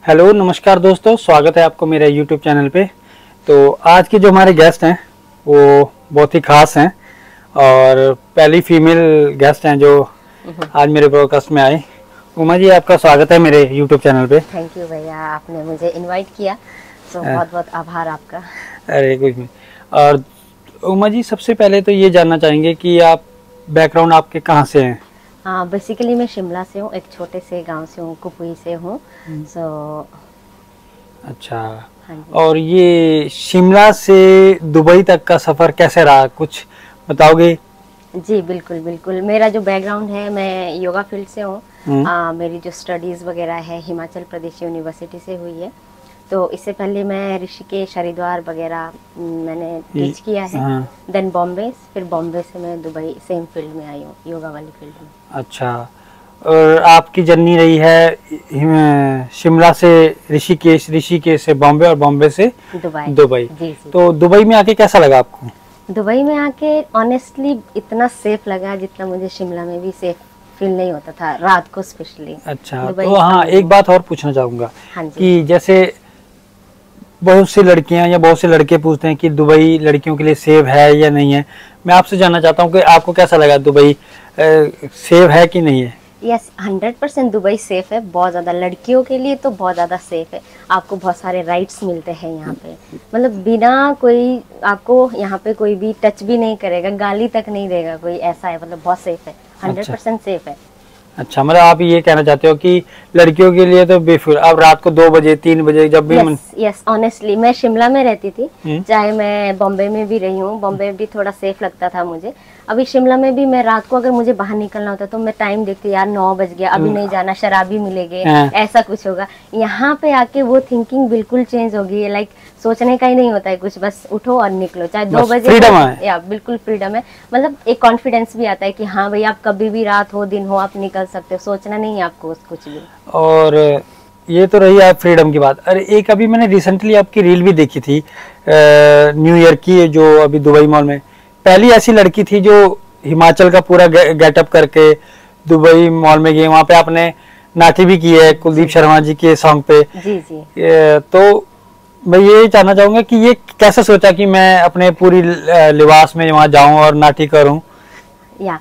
Hello नमस्कार दोस्तों, स्वागत है आपको मेरे YouTube चैनल पे। तो आज के जो हमारे गेस्ट हैं वो बहुत ही खास हैं और पहली फीमेल गेस्ट हैं जो आज मेरे ब्रॉडकास्ट में आए। उमा जी, आपका स्वागत है मेरे YouTube चैनल पे। थैंक यू भैया, आपने मुझे इनवाइट किया तो बहुत बहुत आभार आपका। अरे कुछ नहीं। और उमा जी, सबसे पहले तो ये जानना चाहेंगे कि आप बैकग्राउंड आपके कहाँ से हैं? हाँ, बेसिकली मैं शिमला से हूँ, एक छोटे से गांव से हूँ, कुपुई से हूँ। सो अच्छा। हाँ जी। और ये शिमला से दुबई तक का सफ़र कैसे रहा, कुछ बताओगे? जी बिल्कुल बिल्कुल। मेरा जो बैकग्राउंड है, मैं योगा फील्ड से हूँ। मेरी जो स्टडीज़ वगैरह है हिमाचल प्रदेश यूनिवर्सिटी से हुई है। तो इससे पहले मैं ऋषिकेश, हरिद्वार वगैरह मैंने टीच किया है। देन बॉम्बे, फिर बॉम्बे से मैं दुबई सेम फील्ड में आई हूँ, योगा वाली फील्ड में। अच्छा। और आपकी जर्नी रही है शिमला से ऋषिकेश, ऋषिकेश से बॉम्बे और बॉम्बे से दुबई। जी जी। तो दुबई में आके कैसा लगा आपको? दुबई में आके ऑनेस्टली इतना सेफ लगा जितना मुझे शिमला में भी सेफ फील नहीं होता था, रात को स्पेशली। अच्छा। तो हाँ, एक बात और पूछना चाहूँगा। हाँ जी। कि जैसे बहुत सी लड़कियां या बहुत से लड़के पूछते हैं कि दुबई लड़कियों के लिए सेफ है या नहीं है। मैं आपसे जानना चाहता हूँ कि आपको कैसा लगा, दुबई सेफ है कि नहीं है? यस, 100% दुबई सेफ है। बहुत ज़्यादा लड़कियों के लिए तो बहुत ज़्यादा सेफ है। आपको बहुत सारे राइट्स मिलते हैं यहाँ पे, मतलब बिना कोई आपको यहाँ पे कोई भी टच भी नहीं करेगा, गाली तक नहीं देगा कोई, ऐसा है। मतलब बहुत सेफ है, 100% सेफ है। अच्छा, मतलब आप ये कहना चाहते हो कि लड़कियों के लिए तो बेफिक्र, अब रात को 2 बजे 3 बजे जब भी यस ऑनेस्टली मैं शिमला में रहती थी, चाहे मैं बॉम्बे में भी रही हूँ। बॉम्बे में भी थोड़ा सेफ लगता था मुझे। अभी शिमला में भी मैं रात को अगर मुझे बाहर निकलना होता तो मैं टाइम देखती, यार 9 बज गया, अभी नहीं जाना, शराबी मिलेंगे, ऐसा कुछ होगा। यहाँ पे आके वो थिंकिंग बिल्कुल चेंज हो गई है। लाइक सोचने का ही नहीं होता है कुछ, बस उठो और निकलो, चाहे 2 बजे। फ्रीडम है या बिल्कुल फ्रीडम है। मतलब एक कॉन्फिडेंस भी आता है कि हाँ भाई, आप कभी भी रात हो दिन हो आप निकल सकते हो, सोचना नहीं है आपको कुछ भी। और ये तो रही आप फ्रीडम की बात। अरे एक अभी मैंने रिसेंटली आपकी रील भी देखी थी न्यू ईयर की, जो अभी दुबई मॉल में पहली ऐसी लड़की थी जो हिमाचल का पूरा गेटअप करके दुबई मॉल में गई। वहां पे आपने नाटी भी की है कुलदीप शर्मा जी के सॉन्ग पे। जी जी। तो मैं ये जानना चाहूंगा कि ये कैसे सोचा कि मैं अपने पूरी लिबास में वहां जाऊं और नाटी करूं? या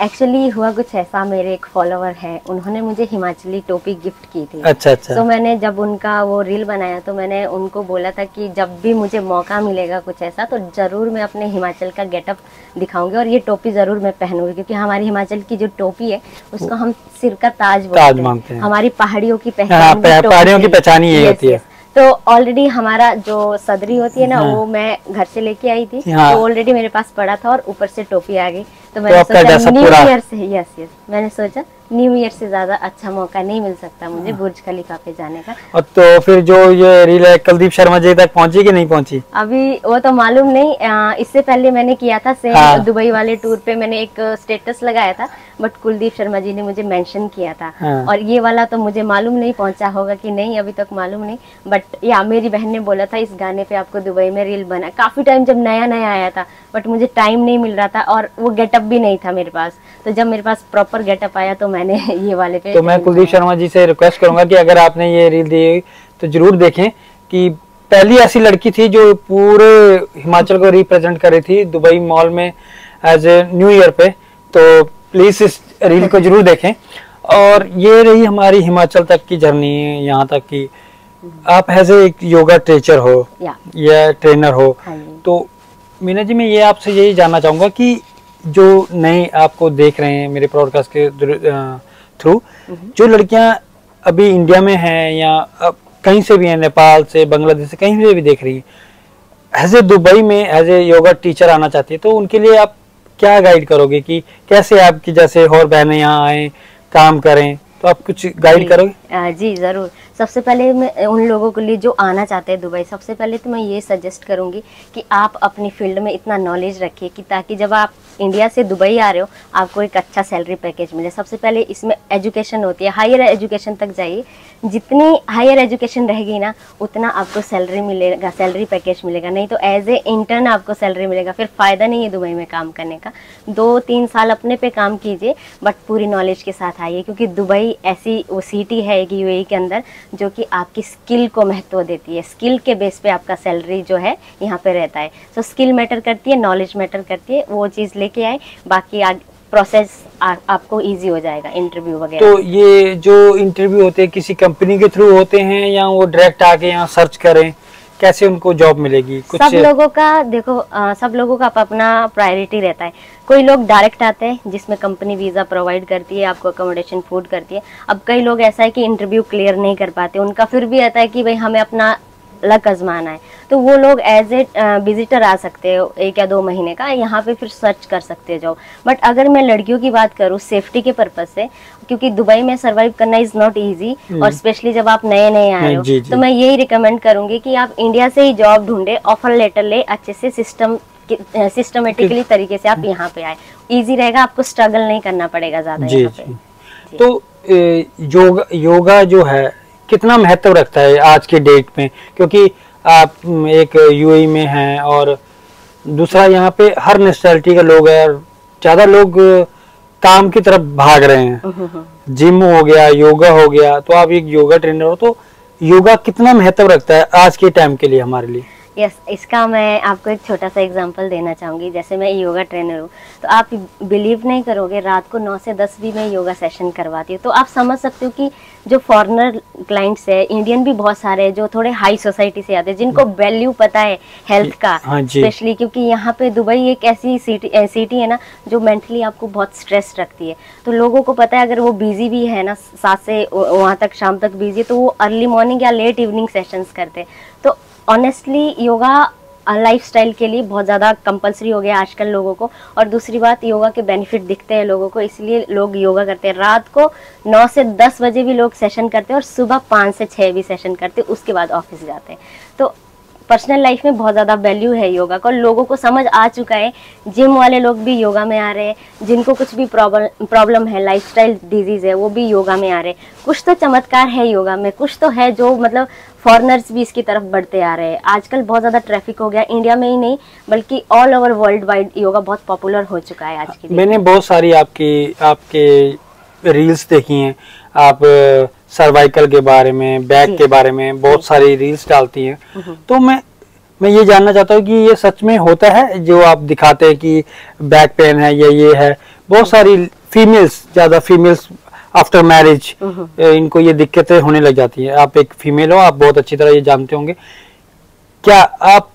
एक्चुअली हुआ कुछ ऐसा, मेरे एक फॉलोवर है, उन्होंने मुझे हिमाचली टोपी गिफ्ट की थी। अच्छा अच्छा। तो मैंने जब उनका वो रील बनाया तो मैंने उनको बोला था कि जब भी मुझे मौका मिलेगा कुछ ऐसा तो जरूर मैं अपने हिमाचल का गेटअप दिखाऊंगी और ये टोपी जरूर मैं पहनूंगी, क्योंकि हमारी हिमाचल की जो टोपी है उसको हम सिर का ताज बोलते हैं। हमारी पहाड़ियों की पहचान, पहाड़ियों की पहचान ये होती है। तो ऑलरेडी हमारा जो सदरी होती है ना, वो मैं घर से लेके आई थी। तो ऑलरेडी मेरे पास पड़ा था और ऊपर से टोपी आ गई। तो मैंने सोचा न्यू ईयर से, यस मैंने सोचा न्यू ईयर से ज्यादा अच्छा मौका नहीं मिल सकता मुझे बुर्ज खलीफा पे जाने का। और तो फिर जो ये रील है कुलदीप शर्मा जी तक पहुंची कि नहीं पहुंची? अभी वो तो मालूम नहीं। इससे पहले मैंने किया था सेम दुबई वाले टूर पे, मैंने एक स्टेटस लगाया था, बट कुलदीप शर्मा जी ने मुझे मेंशन किया था। और ये वाला तो मुझे मालूम नहीं पहुंचा होगा कि नहीं, अभी तक मालूम नहीं। बट या मेरी बहन ने बोला था इस गाने पे आपको दुबई में रील बना, काफी टाइम जब नया नया आया था, बट मुझे टाइम नहीं मिल रहा था और वो गेटअप भी नहीं था मेरे पास। तो जब मेरे पास प्रॉपर गेटअप आया तो मैंने ये वाले पे। तो मैं कुलदीप शर्मा जी से रिक्वेस्ट करूंगा कि अगर आपने ये रील दी तो जरूर देखें कि पहली ऐसी लड़की थी जो पूरे हिमाचल को रिप्रेजेंट कर रही थी दुबई मॉल में एज ए न्यू ईयर पे। तो प्लीज इस रील को जरूर देखें। और ये रही हमारी हिमाचल तक की जर्नी, यहाँ तक की आप एज ए योगा टीचर हो या ट्रेनर हो। तो मीना जी, मैं ये आपसे यही जानना चाहूंगा कि जो नए आपको देख रहे हैं मेरे ब्रॉडकास्ट के थ्रू, जो लड़कियां अभी इंडिया में हैं या कहीं से भी हैं, नेपाल से, बांग्लादेश से, कहीं से भी देख रही हैं, एज ए दुबई में एज ए योगा टीचर आना चाहती है, तो उनके लिए आप क्या गाइड करोगे कि कैसे आपकी जैसे और बहनें यहाँ आए काम करें? तो आप कुछ गाइड करोगे? जी जरूर। सबसे पहले मैं उन लोगों के लिए जो आना चाहते हैं दुबई, सबसे पहले तो मैं ये सजेस्ट करूंगी कि आप अपनी फील्ड में इतना नॉलेज रखिए कि ताकि जब आप इंडिया से दुबई आ रहे हो आपको एक अच्छा सैलरी पैकेज मिले। सबसे पहले इसमें एजुकेशन होती है, हायर एजुकेशन तक जाइए। जितनी हायर एजुकेशन रहेगी ना उतना आपको सैलरी मिलेगा, सैलरी पैकेज मिलेगा। नहीं तो एज ए इंटर्न आपको सैलरी मिलेगा, फिर फ़ायदा नहीं है दुबई में काम करने का। 2-3 साल अपने पे काम कीजिए बट पूरी नॉलेज के साथ आइए, क्योंकि दुबई ऐसी वो सिटी है कि यूएई के अंदर जो कि आपकी स्किल को महत्व देती है। स्किल के बेस पे आपका सैलरी जो है यहाँ पे रहता है। सो स्किल मैटर करती है, नॉलेज मैटर करती है, वो चीज़ लेके आए, बाकी प्रोसेस आपको इजी हो जाएगा इंटरव्यू वगैरह। तो ये जो इंटरव्यू होते हैं किसी कंपनी के थ्रू होते हैं या वो डायरेक्ट आके यहाँ सर्च करें, कैसे उनको जॉब मिलेगी? कुछ सब लोगों का देखो सब लोगों का अपना प्रायोरिटी रहता है। कोई लोग डायरेक्ट आते हैं जिसमें कंपनी वीज़ा प्रोवाइड करती है, आपको अकोमोडेशन फूड करती है। अब कई लोग ऐसा है कि इंटरव्यू क्लियर नहीं कर पाते, उनका फिर भी आता है कि भाई हमें अपना लक आजमाना है, तो वो लोग एज ए विजिटर आ सकते हैं 1 या 2 महीने का, यहाँ पे फिर सर्च कर सकते हैं जॉब। बट अगर मैं लड़कियों की बात करूँ सेफ्टी के पर्पज से, क्योंकि दुबई में सरवाइव करना इज नॉट इजी, और स्पेशली जब आप नए नए आए हो, तो मैं यही रिकमेंड करूंगी कि आप इंडिया से ही जॉब ढूंढे, ऑफर लेटर ले, अच्छे से सिस्टमेटिकली तरीके से आप यहाँ पे आए, इजी रहेगा, आपको स्ट्रगल नहीं करना पड़ेगा ज्यादा यहाँ पे। तो योगा जो है कितना महत्व रखता है आज के डेट में, क्योंकि आप एक यूएई में हैं और दूसरा यहाँ पे हर नेशनलिटी के लोग हैं और ज्यादा लोग काम की तरफ भाग रहे हैं, जिम हो गया, योगा हो गया, तो आप एक योगा ट्रेनर हो, तो योगा कितना महत्व रखता है आज के टाइम के लिए हमारे लिए? यस, इसका मैं आपको एक छोटा सा एग्जांपल देना चाहूँगी। जैसे मैं योगा ट्रेनर हूँ, तो आप बिलीव नहीं करोगे, रात को 9 से 10 भी मैं योगा सेशन करवाती हूँ। तो आप समझ सकते हो कि जो फॉरेनर क्लाइंट्स है, इंडियन भी बहुत सारे हैं जो थोड़े हाई सोसाइटी से आते हैं, जिनको वैल्यू पता है हेल्थ का, स्पेशली क्योंकि यहाँ पे दुबई एक ऐसी सिटी है ना जो मेंटली आपको बहुत स्ट्रेस रखती है। तो लोगों को पता है अगर वो बिजी भी है ना, 7 से वहाँ तक शाम तक बिजी है, तो वो अर्ली मॉर्निंग या लेट इवनिंग सेशंस करते हैं। तो ऑनेस्टली योगा लाइफस्टाइल के लिए बहुत ज़्यादा कंपलसरी हो गया आजकल लोगों को। और दूसरी बात, योगा के बेनिफिट दिखते हैं लोगों को, इसलिए लोग योगा करते हैं। रात को 9 से 10 बजे भी लोग सेशन करते हैं और सुबह 5 से 6 भी सेशन करते हैं, उसके बाद ऑफिस जाते हैं। तो पर्सनल लाइफ में बहुत ज़्यादा वैल्यू है योगा का, लोगों को समझ आ चुका है। जिम वाले लोग भी योगा में आ रहे हैं, जिनको कुछ भी प्रॉब्लम है, लाइफस्टाइल डिजीज़ है, वो भी योगा में आ रहे हैं। कुछ तो चमत्कार है योगा में, कुछ तो है जो मतलब फॉरेनर्स भी इसकी तरफ बढ़ते आ रहे हैं। आजकल बहुत ज़्यादा ट्रैफिक हो गया, इंडिया में ही नहीं बल्कि all over world wide yoga बहुत पॉपुलर हो चुका है आज की। मैंने बहुत सारी आपके रील्स देखी हैं, आप सर्वाइकल के बारे में, बैक के बारे में बहुत सारी रील्स डालती हैं। तो मैं ये जानना चाहता हूँ कि ये सच में होता है जो आप दिखाते हैं कि बैक पेन है या ये है? बहुत सारी ज्यादा फीमेल्स आफ्टर मैरिज इनको ये दिक्कतें होने लग जाती है। आप एक फीमेल हो, आप बहुत अच्छी तरह ये जानते होंगे। क्या आप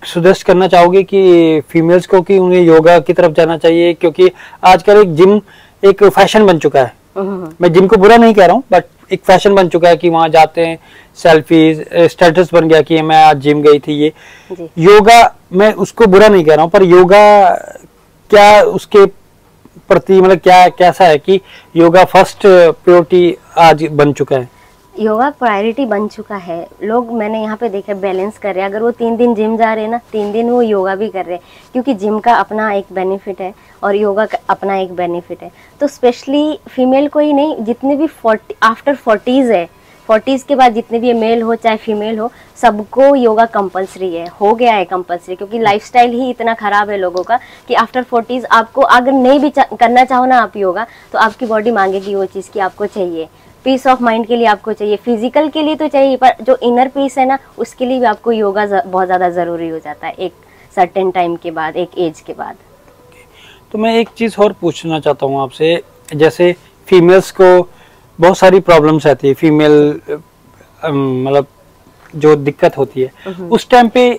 सजेस्ट करना चाहोगे कि फीमेल्स को कि उन्हें योगा की तरफ जाना चाहिए? क्योंकि आजकल एक जिम एक फैशन बन चुका है। मैं जिम को बुरा नहीं कह रहा हूँ, बट एक फैशन बन चुका है कि वहां जाते हैं, सेल्फीज, स्टेटस बन गया कि मैं आज जिम गई थी। ये योगा, मैं उसको बुरा नहीं कह रहा हूँ, पर योगा क्या उसके प्रति मतलब क्या कैसा है कि योगा फर्स्ट प्रायोरिटी आज बन चुका है? योगा प्रायोरिटी बन चुका है। लोग मैंने यहाँ पे देखा बैलेंस कर रहे हैं। अगर वो 3 दिन जिम जा रहे हैं ना, 3 दिन वो योगा भी कर रहे हैं, क्योंकि जिम का अपना एक बेनिफिट है और योगा का अपना एक बेनिफिट है। तो स्पेशली फीमेल को ही नहीं, जितने भी आफ्टर 40s है, 40s के बाद जितने भी मेल हो चाहे फीमेल हो, सबको योगा कंपलसरी है, हो गया है कंपलसरी, क्योंकि लाइफस्टाइल ही इतना खराब है लोगों का कि आफ्टर 40s आपको अगर नहीं भी करना चाहो ना आप योगा, तो आपकी बॉडी मांगेगी वो चीज़ कि आपको चाहिए। पीस ऑफ माइंड के लिए आपको चाहिए, फिजिकल के लिए तो चाहिए, पर जो इनर पीस है ना, उसके लिए भी आपको योगा बहुत ज़्यादा ज़रूरी हो जाता है एक सर्टेन टाइम के बाद, एक एज के बाद। तो मैं एक चीज़ और पूछना चाहता हूँ आपसे, जैसे फीमेल्स को बहुत सारी प्रॉब्लम्स आती है, फीमेल मतलब जो दिक्कत होती है उस टाइम पे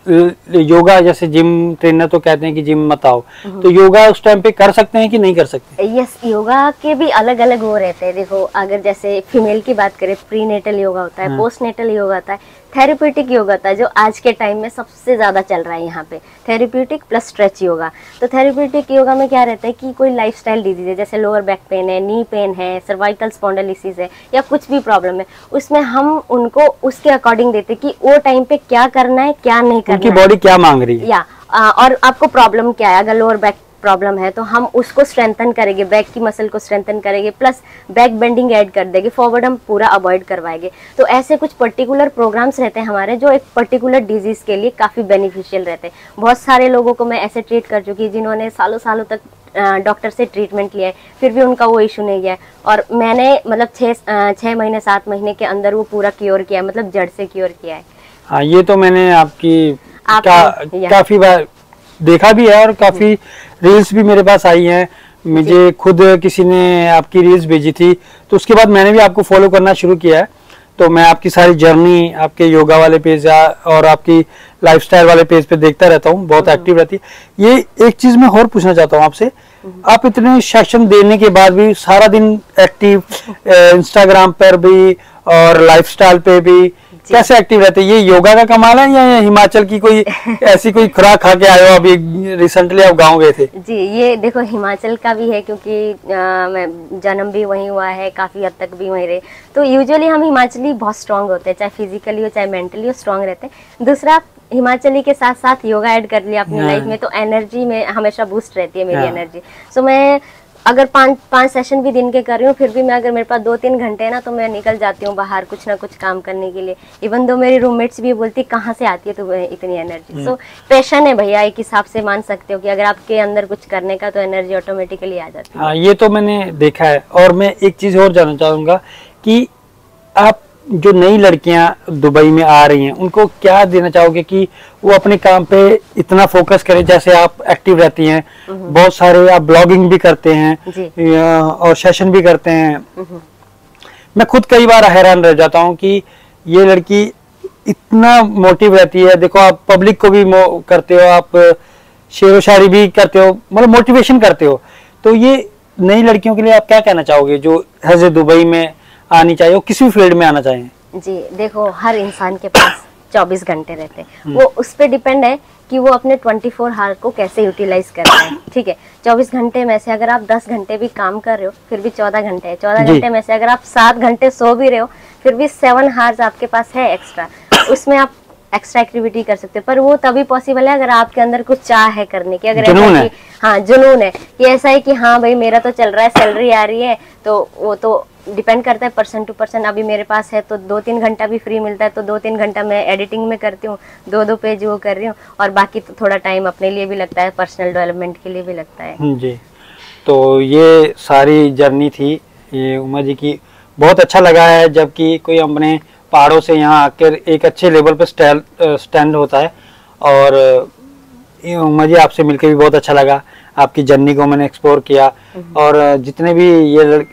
योगा, जैसे जिम ट्रेनर तो कहते हैं कि जिम मत आओ, तो योगा उस टाइम पे कर सकते हैं कि नहीं कर सकते? यस, योगा के भी अलग अलग वो रहते हैं। देखो, अगर जैसे फीमेल की बात करें, प्री नेटल योगा होता है, पोस्ट नेटल योगा होता है, थेरेप्यूटिक योगा होता है, जो आज के टाइम में सबसे ज़्यादा चल रहा है यहाँ पे, थेरेप्यूटिक प्लस स्ट्रेच योगा। तो थेरेप्यूटिक योगा में क्या रहता है कि कोई लाइफस्टाइल डिजीज है, जैसे लोअर बैक पेन है, नी पेन है, सर्वाइकल स्पॉन्डिलोसिस है, या कुछ भी प्रॉब्लम है, उसमें हम उनको उसके अकॉर्डिंग देते कि वो टाइम पे क्या करना है, क्या नहीं करना है, उनकी बॉडी क्या मांग रही है, या और आपको प्रॉब्लम क्या है। अगर लोअर बैक प्रॉब्लम है तो हम उसको स्ट्रेंथन करेंगे, बैक की मसल को स्ट्रेंथन करेंगे, प्लस बैक बेंडिंग ऐड कर देंगे, फॉरवर्ड हम पूरा अवॉइड करवाएंगे। तो ऐसे कुछ पर्टिकुलर प्रोग्राम्स रहते हैं हमारे जो एक पर्टिकुलर डिजीज के लिए काफ़ी बेनिफिशियल रहते हैं। बहुत सारे लोगों को मैं ऐसे ट्रीट कर चुकी जिन्होंने सालों सालों तक डॉक्टर से ट्रीटमेंट लिया है, फिर भी उनका वो इशू नहीं गया है। और मैंने मतलब 6 महीने 7 महीने के अंदर वो पूरा क्योर किया है, मतलब जड़ से क्योर किया है। हाँ, ये तो मैंने आपकी काफी बार देखा भी है और काफी रील्स भी मेरे पास आई हैं। मुझे खुद किसी ने आपकी रील्स भेजी थी, तो उसके बाद मैंने भी आपको फॉलो करना शुरू किया है। तो मैं आपकी सारी जर्नी आपके योगा वाले पेज और आपकी लाइफस्टाइल वाले पेज पे देखता रहता हूँ, बहुत एक्टिव रहती है। ये एक चीज मैं और पूछना चाहता हूँ आपसे, आप इतने सेशन देने के बाद भी सारा दिन एक्टिव इंस्टाग्राम पर भी और लाइफस्टाइल पे भी कैसे एक्टिव रहते हैं? ये योगा का कमाल है या हिमाचल की कोई ऐसी कोई खुराक खा के आए हो? अभी रिसेंटली आप गाँव गए थे। जी, ये देखो हिमाचल का भी है, क्योंकि मैं जन्म भी वहीं हुआ है, काफी हद तक भी वहीं रहे। तो यूजुअली हम हिमाचली बहुत स्ट्रांग होते हैं, चाहे फिजिकली हो चाहे मेंटली हो, स्ट्रांग रहते हैं। दूसरा, हिमाचली के साथ साथ योगा ऐड कर लिया अपनी लाइफ में, तो एनर्जी में हमेशा बूस्ट रहती है मेरी एनर्जी। सो मैं अगर 5 सेशन भी दिन के कर रही हूँ, फिर भी मैं अगर मेरे पास 2-3 घंटे है ना, तो मैं निकल जाती हूँ बाहर कुछ ना कुछ काम करने के लिए। इवन दो मेरी रूममेट्स भी बोलती कहाँ से आती है तुम्हें इतनी एनर्जी। सो पैशन है भैया, एक हिसाब से मान सकते हो कि अगर आपके अंदर कुछ करने का, तो एनर्जी ऑटोमेटिकली आ जाती है। हाँ, ये तो मैंने देखा है। और मैं एक चीज और जानना चाहूंगा कि आप जो नई लड़कियां दुबई में आ रही हैं, उनको क्या देना चाहोगे कि वो अपने काम पे इतना फोकस करें? जैसे आप एक्टिव रहती हैं, बहुत सारे आप ब्लॉगिंग भी करते हैं और सेशन भी करते हैं। मैं खुद कई बार हैरान रह जाता हूं कि ये लड़की इतना मोटिव रहती है। देखो, आप पब्लिक को भी करते हो, आप शेर व शायरी भी करते हो, मतलब मोटिवेशन करते हो। तो ये नई लड़कियों के लिए आप क्या कहना चाहोगे जो ऐसे दुबई में आनी चाहिए, किसी भी फील्ड में आना चाहिए? जी देखो, हर इंसान के पास 24 घंटे रहते हैं। वो उस पर डिपेंड है कि वो अपने 24 आवर को कैसे यूटिलाइज करता है। ठीक है, 24 घंटे में से अगर आप 10 घंटे भी काम कर रहे हो, फिर भी 14 घंटे है। 14 घंटे में से अगर आप 7 घंटे सो भी रहे हो, फिर भी 7 आवर्स आपके पास है एक्स्ट्रा। उसमें आप एक्स्ट्रा एक्टिविटी कर सकते हो, पर वो तभी पॉसिबल है अगर आपके अंदर कुछ चाह है करने की। अगर ऐसा है कि हाँ जुनून है, कि ऐसा है कि हाँ भाई मेरा तो चल रहा है, सैलरी आ रही है, तो वो तो डिपेंड करता है पर्सन टू पर्सन। अभी मेरे पास है तो 2-3 घंटा भी फ्री मिलता है, तो 2-3 घंटा मैं एडिटिंग में करती हूँ, 2-2 पेज वो कर रही हूँ, और बाकी तो थोड़ा टाइम अपने लिए भी लगता है, पर्सनल डेवलपमेंट के लिए भी लगता है। जी, तो ये सारी जर्नी थी ये उमा जी की। बहुत अच्छा लगा है जबकि कोई अपने पहाड़ों से यहाँ आकर एक अच्छे लेवल पर स्टैंड होता है। और उमा जी, आपसे मिलकर भी बहुत अच्छा लगा। आपकी जर्नी को मैंने एक्सप्लोर किया, और जितने भी ये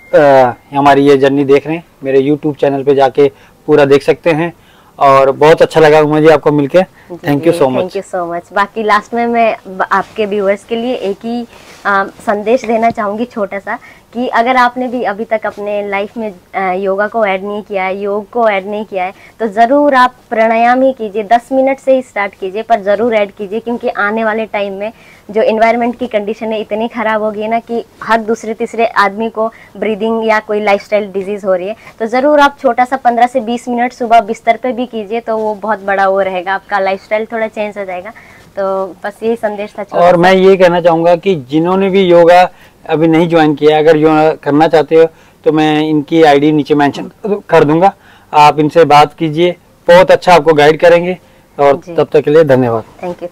हमारी ये जर्नी देख रहे हैं, मेरे यूट्यूब चैनल पे जाके पूरा देख सकते हैं। और बहुत अच्छा लगा उमा जी आपको मिलके। Thank you so much. Thank you so much. बाकी लास्ट में मैं आपके व्यूअर्स के लिए एक ही संदेश देना चाहूँगी छोटा सा, कि अगर आपने भी अभी तक अपने लाइफ में योगा को ऐड नहीं किया है, योग को ऐड नहीं किया है, तो ज़रूर आप प्राणायाम ही कीजिए। 10 मिनट से ही स्टार्ट कीजिए, पर ज़रूर ऐड कीजिए, क्योंकि आने वाले टाइम में जो एनवायरनमेंट की कंडीशन है इतनी ख़राब होगी ना कि हर दूसरे तीसरे आदमी को ब्रीदिंग या कोई लाइफस्टाइल डिजीज़ हो रही है। तो ज़रूर आप छोटा सा 15 से 20 मिनट सुबह बिस्तर पे भी कीजिए, तो वो बहुत बड़ा वो रहेगा, आपका लाइफस्टाइल थोड़ा चेंज हो जाएगा। तो बस यही संदेश था। और मैं ये कहना चाहूँगा कि जिन्होंने भी योगा अभी नहीं ज्वाइन किया, अगर योगा करना चाहते हो तो मैं इनकी आईडी नीचे मेंशन कर दूंगा, आप इनसे बात कीजिए, बहुत अच्छा आपको गाइड करेंगे। और तब तक के लिए धन्यवाद। Thank you.